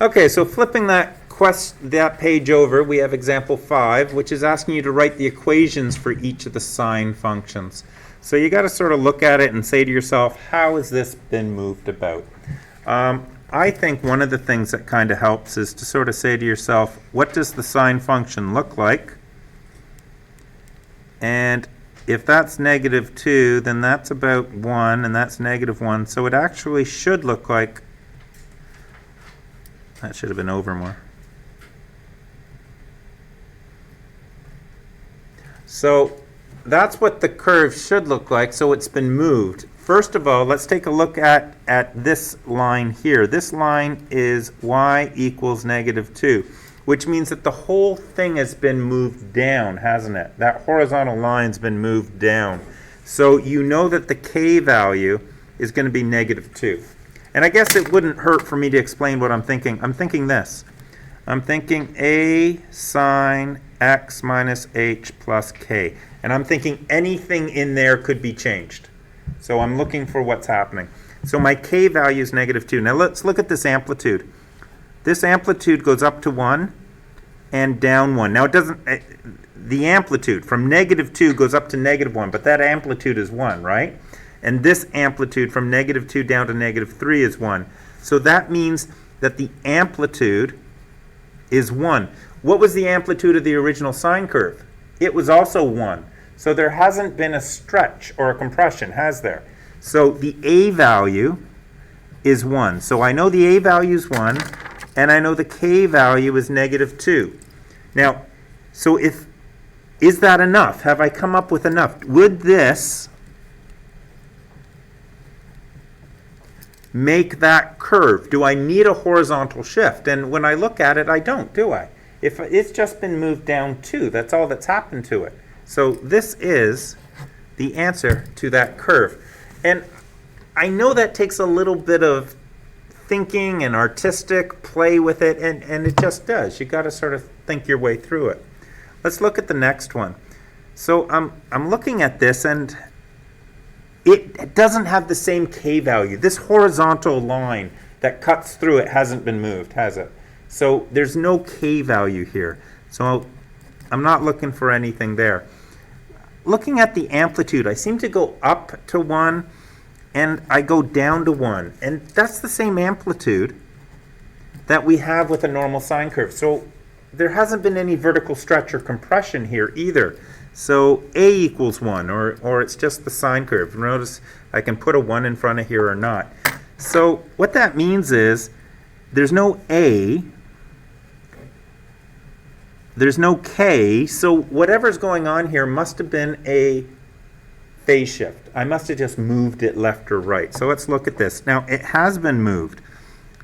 Okay, so flipping that page over, we have example 5, which is asking you to write the equations for each of the sine functions. So you got to sort of look at it and say to yourself, how has this been moved about? I think one of the things that kind of helps is to sort of say to yourself, what does the sine function look like? And if that's negative 2, then that's about 1, and that's negative 1. So it actually should look like, that should have been over more. So that's what the curve should look like, so it's been moved. First of all, let's take a look at this line here. This line is y equals negative 2, which means that the whole thing has been moved down, hasn't it? That horizontal line's been moved down. So you know that the k value is going to be negative 2. And I guess it wouldn't hurt for me to explain what I'm thinking. I'm thinking this. I'm thinking a sine x minus h plus k. And I'm thinking anything in there could be changed. So I'm looking for what's happening. So my k value is negative 2. Now let's look at this amplitude. This amplitude goes up to 1 and down 1. Now it doesn't, the amplitude from negative 2 goes up to negative 1, but that amplitude is 1, right? And this amplitude from negative 2 down to negative 3 is 1. So that means that the amplitude is 1. What was the amplitude of the original sine curve? It was also 1. So there hasn't been a stretch or a compression, has there? So the a value is 1. So I know the a value is 1, and I know the k value is negative 2. Now, so is that enough? Have I come up with enough? Would this make that curve? Do I need a horizontal shift? And when I look at it, I don't, do I? If it's just been moved down 2, that's all that's happened to it. So this is the answer to that curve. And I know that takes a little bit of thinking and artistic play with it, and it just does. You got to sort of think your way through it. Let's look at the next one. So I'm looking at this, and it doesn't have the same k value. This horizontal line that cuts through it hasn't been moved, has it? So there's no k value here. So I'm not looking for anything there. Looking at the amplitude, I seem to go up to 1 and I go down to 1. And that's the same amplitude that we have with a normal sine curve. So there hasn't been any vertical stretch or compression here either. So a equals 1, or it's just the sine curve. Notice I can put a 1 in front of here or not. So what that means is there's no a, there's no k, so whatever's going on here must have been a phase shift. I must have just moved it left or right. So let's look at this. Now it has been moved.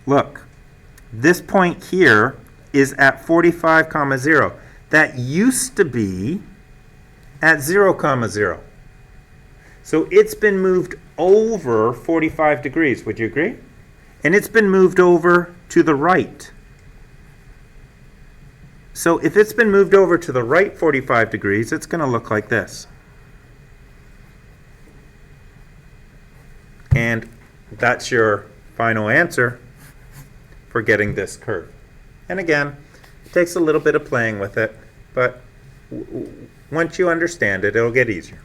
Look, this point here is at 45, 0. That used to be at 0, 0. So it's been moved over 45 degrees. Would you agree? And it's been moved over to the right. So if it's been moved over to the right 45 degrees, it's going to look like this. And that's your final answer for getting this curve. And again, it takes a little bit of playing with it, but once you understand it, it'll get easier.